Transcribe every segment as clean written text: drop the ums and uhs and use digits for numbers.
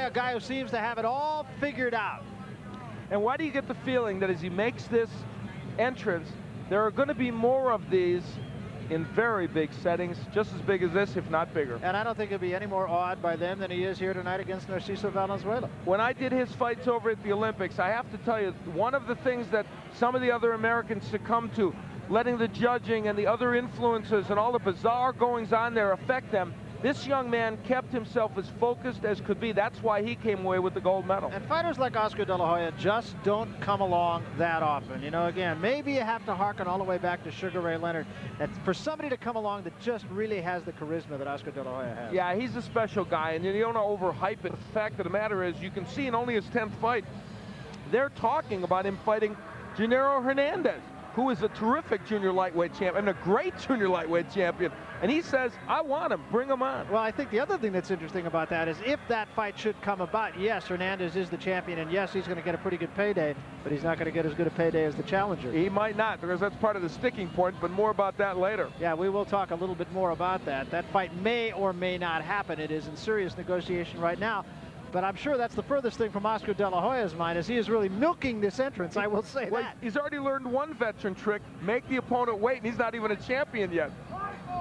a guy who seems to have it all figured out. And why do you get the feeling that as he makes this entrance, there are going to be more of these in very big settings, just as big as this, if not bigger. And I don't think he'll be any more awed by them than he is here tonight against Narciso Valenzuela. When I did his fights over at the Olympics, I have to tell you, one of the things that some of the other Americans succumb to, letting the judging and the other influences and all the bizarre goings-on there affect them, this young man kept himself as focused as could be. That's why he came away with the gold medal. And fighters like Oscar De La Hoya just don't come along that often. You know, again, maybe you have to harken all the way back to Sugar Ray Leonard. That's for somebody to come along that just really has the charisma that Oscar De La Hoya has. Yeah, he's a special guy, and you don't want to overhype it. The fact of the matter is, you can see in only his 10th fight, they're talking about him fighting Gennaro Hernandez, who is a terrific junior lightweight champion and a great junior lightweight champion. And he says, I want him, bring him on. Well, I think the other thing that's interesting about that is if that fight should come about, yes, Hernandez is the champion, and yes, he's going to get a pretty good payday, but he's not going to get as good a payday as the challenger. He might not, because that's part of the sticking point, but more about that later. Yeah, we will talk a little bit more about that. That fight may or may not happen. It is in serious negotiation right now. But I'm sure that's the furthest thing from Oscar De La Hoya's mind, as he is really milking this entrance, I will say that. He's already learned one veteran trick, make the opponent wait, and he's not even a champion yet.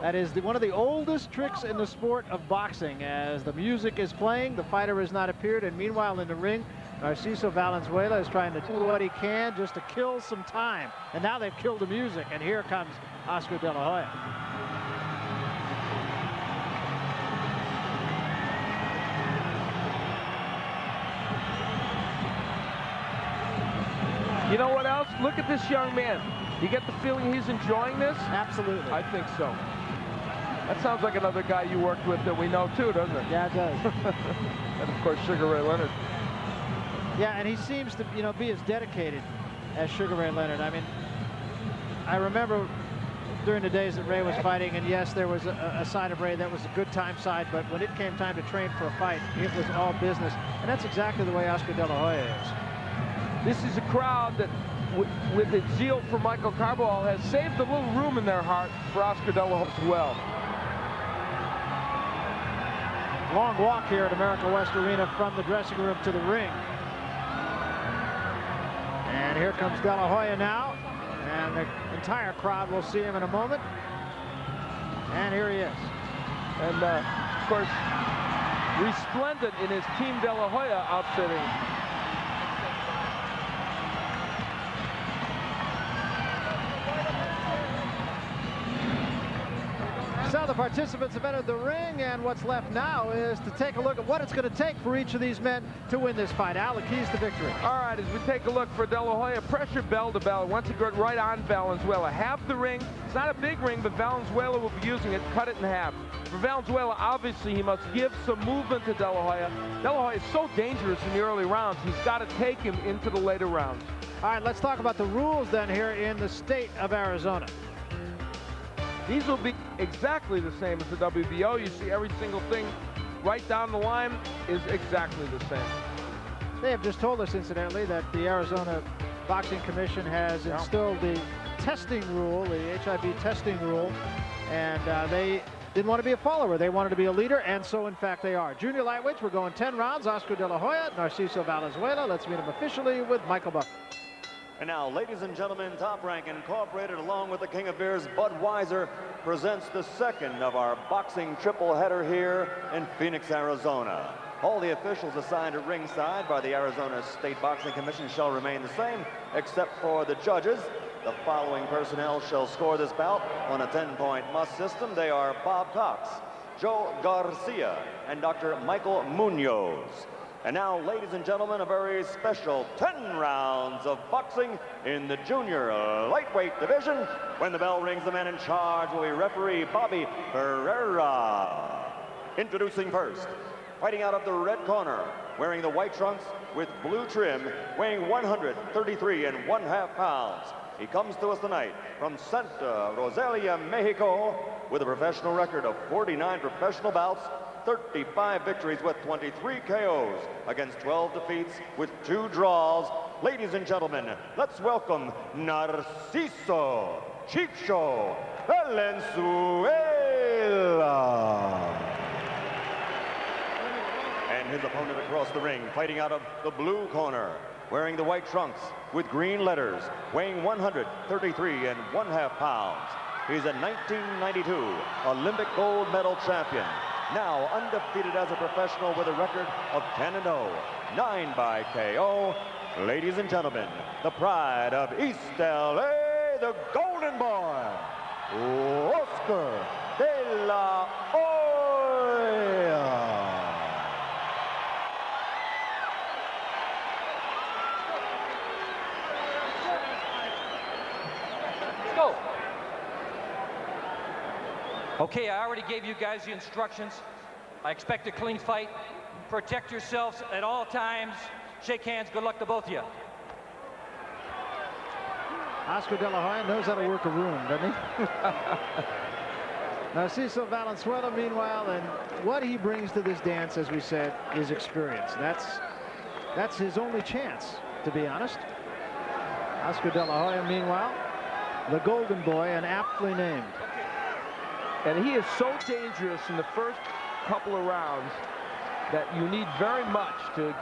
That is one of the oldest tricks in the sport of boxing. As the music is playing, the fighter has not appeared, and meanwhile in the ring, Narciso Valenzuela is trying to do what he can just to kill some time. And now they've killed the music, and here comes Oscar De La Hoya. You know what else? Look at this young man. You get the feeling he's enjoying this? Absolutely. I think so. That sounds like another guy you worked with that we know too, doesn't it? Yeah, it does. And of course, Sugar Ray Leonard. Yeah, and he seems to, you know, be as dedicated as Sugar Ray Leonard. I mean, I remember during the days that Ray was fighting, and yes, there was a side of Ray that was a good time side, but when it came time to train for a fight, it was all business. And that's exactly the way Oscar De La Hoya is. This is a crowd that, with its zeal for Michael Carbajal, has saved a little room in their heart for Oscar De La Hoya as well. Long walk here at America West Arena from the dressing room to the ring. And here comes De La Hoya now, and the entire crowd will see him in a moment. And here he is. And, of course, resplendent in his Team De La Hoya outfitting. So the participants have entered the ring, and what's left now is to take a look at what it's going to take for each of these men to win this fight. Al, the keys to victory. All right, as we take a look for De La Hoya, pressure bell to bell. Once again, right on Valenzuela. Half the ring. It's not a big ring, but Valenzuela will be using it. Cut it in half. For Valenzuela, obviously, he must give some movement to De La Hoya. De La Hoya is so dangerous in the early rounds. He's got to take him into the later rounds. All right, let's talk about the rules then here in the state of Arizona. These will be exactly the same as the WBO. You see every single thing right down the line is exactly the same. They have just told us, incidentally, that the Arizona Boxing Commission has instilled the testing rule, the HIV testing rule, and they didn't want to be a follower. They wanted to be a leader, and so, in fact, they are. Junior lightweights, we're going 10 rounds. Oscar De La Hoya, Narciso Valenzuela. Let's meet him officially with Michael Buck. And now, ladies and gentlemen, Top Rank Incorporated, along with the King of Beers, Budweiser, presents the second of our boxing triple header here in Phoenix, Arizona. All the officials assigned at ringside by the Arizona State Boxing Commission shall remain the same, except for the judges. The following personnel shall score this bout on a 10-point must system. They are Bob Cox, Joe Garcia, and Dr. Michael Munoz. And now, ladies and gentlemen, a very special 10 rounds of boxing in the junior lightweight division. When the bell rings, the man in charge will be referee Bobby Herrera. Introducing first, fighting out of the red corner, wearing the white trunks with blue trim, weighing 133½ pounds. He comes to us tonight from Santa Rosalia, Mexico, with a professional record of 49 professional bouts, 35 victories with 23 KOs against 12 defeats with 2 draws. Ladies and gentlemen, let's welcome Narciso Chicho Valenzuela. And his opponent across the ring, fighting out of the blue corner, wearing the white trunks with green letters, weighing 133 1/2 pounds. He's a 1992 Olympic gold medal champion, now undefeated as a professional with a record of 10-0, 9 by KO. Ladies and gentlemen, the pride of East LA, the Golden Boy, Oscar de la Hoya. Let's go. Okay, I already gave you guys the instructions. I expect a clean fight. Protect yourselves at all times. Shake hands. Good luck to both of you. Oscar de la Hoya knows how to work a room, doesn't he? Narciso Valenzuela, meanwhile, and what he brings to this dance, as we said, is experience. That's his only chance, to be honest. Oscar de la Hoya, meanwhile, the Golden Boy, and aptly named. And he is so dangerous in the first couple of rounds that you need very much to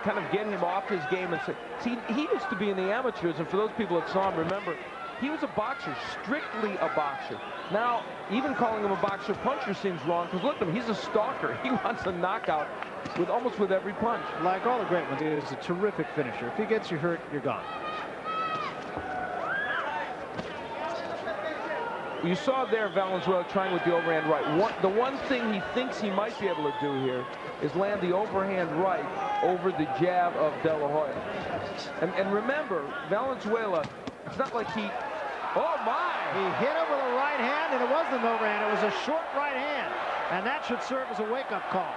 kind of get him off his game. And see, he used to be in the amateurs, and for those people that saw him, remember, he was a boxer, strictly a boxer. Now, even calling him a boxer puncher seems wrong, because look at him, he's a stalker. He wants a knockout almost with every punch. Like all the great ones, he is a terrific finisher. If he gets you hurt, you're gone. You saw there Valenzuela trying with the overhand right. The one thing he thinks he might be able to do here is land the overhand right over the jab of De La Hoya. And remember, Valenzuela, it's not like he... Oh, my! He hit him with a right hand, and it wasn't an overhand. It was a short right hand. And that should serve as a wake-up call.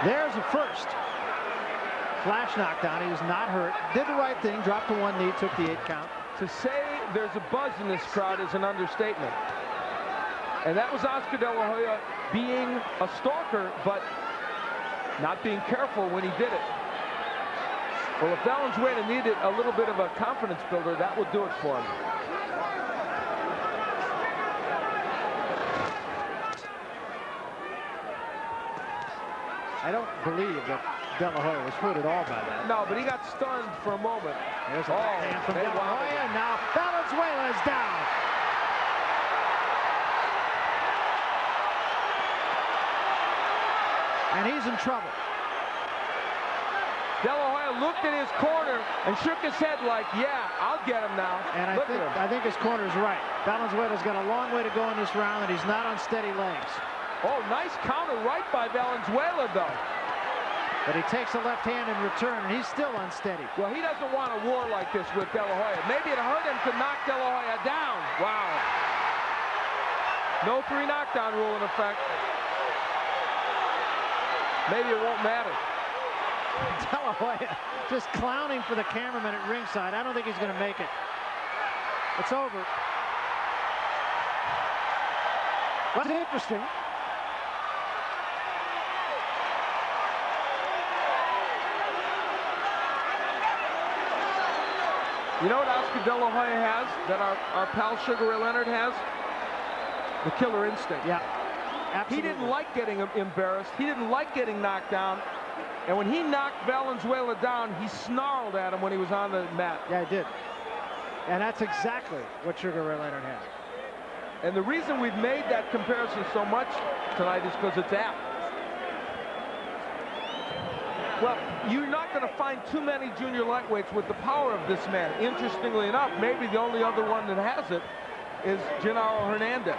There's a first. Flash knockdown. He was not hurt. Did the right thing. Dropped to one knee. Took the 8 count. To say there's a buzz in this crowd is an understatement. And that was Oscar de la Hoya being a stalker, but not being careful when he did it. Well, if Valenzuela needed a little bit of a confidence builder, that would do it for him. I don't believe that De La Hoya was hurt at all by that. No, but he got stunned for a moment. There's a hand from De La Hoya. Now Valenzuela is down. And he's in trouble. De La Hoya looked at his corner and shook his head like, yeah, I'll get him now. And I think his corner is right. Valenzuela's got a long way to go in this round, and he's not on steady legs. Oh, nice counter right by Valenzuela, though. But he takes a left hand in return, and he's still unsteady. Well, he doesn't want a war like this with De La Hoya. Maybe it hurt him to knock De La Hoya down. Wow. No 3 knockdown rule in effect. Maybe it won't matter. De La Hoya just clowning for the cameraman at ringside. I don't think he's going to make it. It's over. What's interesting? You know what Oscar De La Hoya has that our pal Sugar Ray Leonard has? The killer instinct. Yeah, absolutely. He didn't like getting embarrassed. He didn't like getting knocked down. And when he knocked Valenzuela down, he snarled at him when he was on the mat. Yeah, he did. And that's exactly what Sugar Ray Leonard had. And the reason we've made that comparison so much tonight is because it's apt. Well, you're not going to find too many junior lightweights with the power of this man. Interestingly enough, maybe the only other one that has it is Genaro Hernandez.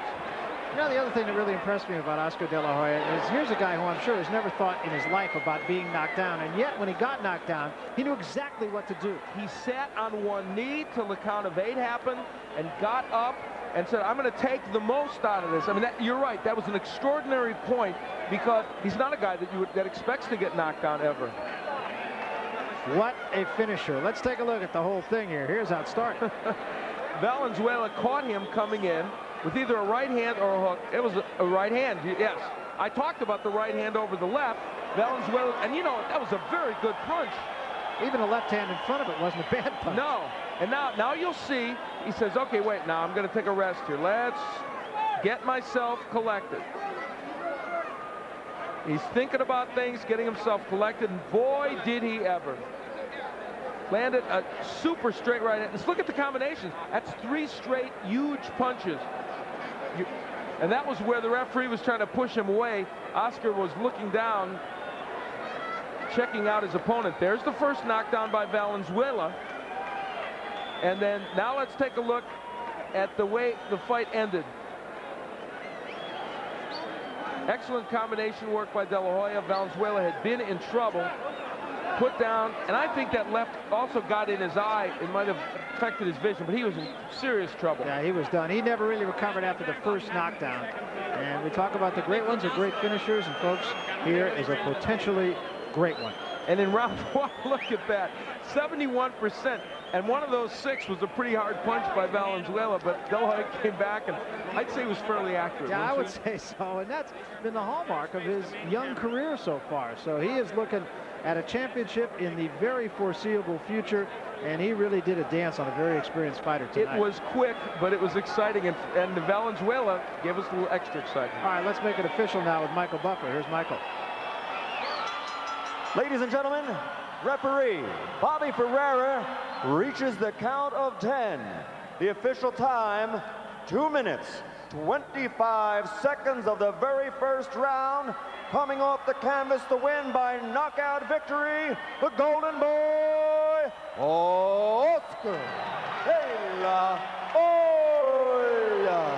You know, the other thing that really impressed me about Oscar De La Hoya is here's a guy who I'm sure has never thought in his life about being knocked down, and yet when he got knocked down, he knew exactly what to do. He sat on one knee till the count of 8 happened and got up and said, I'm going to take the most out of this. I mean, you're right. That was an extraordinary point because he's not a guy that expects to get knocked down ever. What a finisher. Let's take a look at the whole thing here. Here's how it started. Valenzuela caught him coming in with either a right hand or a hook. It was a right hand, yes. I talked about the right hand over the left. Valenzuela, and you know, that was a very good punch. Even a left hand in front of it wasn't a bad punch. No. And now you'll see, he says, okay, wait, now I'm going to take a rest here. Let's get myself collected. He's thinking about things, getting himself collected, and boy, did he ever. Landed a super straight right hand. Let's look at the combinations. That's 3 straight huge punches. And that was where the referee was trying to push him away. Oscar was looking down, checking out his opponent. There's the first knockdown by Valenzuela. And then now let's take a look at the way the fight ended. Excellent combination work by De La Hoya. Valenzuela had been in trouble, put down, and I think that left also got in his eye. It might have affected his vision, but he was in serious trouble. Yeah, he was done. He never really recovered after the first knockdown. And we talk about the great ones, the great finishers, and folks, here is a potentially great one. And in round 1, look at that, 71%. And one of those 6 was a pretty hard punch by Valenzuela, but De La Hoya came back, and I'd say he was fairly accurate. Yeah, I would say so, and that's been the hallmark of his young career so far. So he is looking at a championship in the very foreseeable future, and he really did a dance on a very experienced fighter tonight. It was quick, but it was exciting, and Valenzuela gave us a little extra excitement. All right, let's make it official now with Michael Buffer. Here's Michael. Ladies and gentlemen, referee Bobby Ferreira reaches the count of 10. The official time, 2 minutes, 25 seconds of the very first round. Coming off the canvas to win by knockout victory, the Golden Boy, Oscar De La Hoya.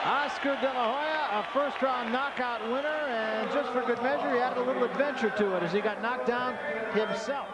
Oscar De La Hoya, a first-round knockout winner, and just for good measure, he added a little adventure to it as he got knocked down himself.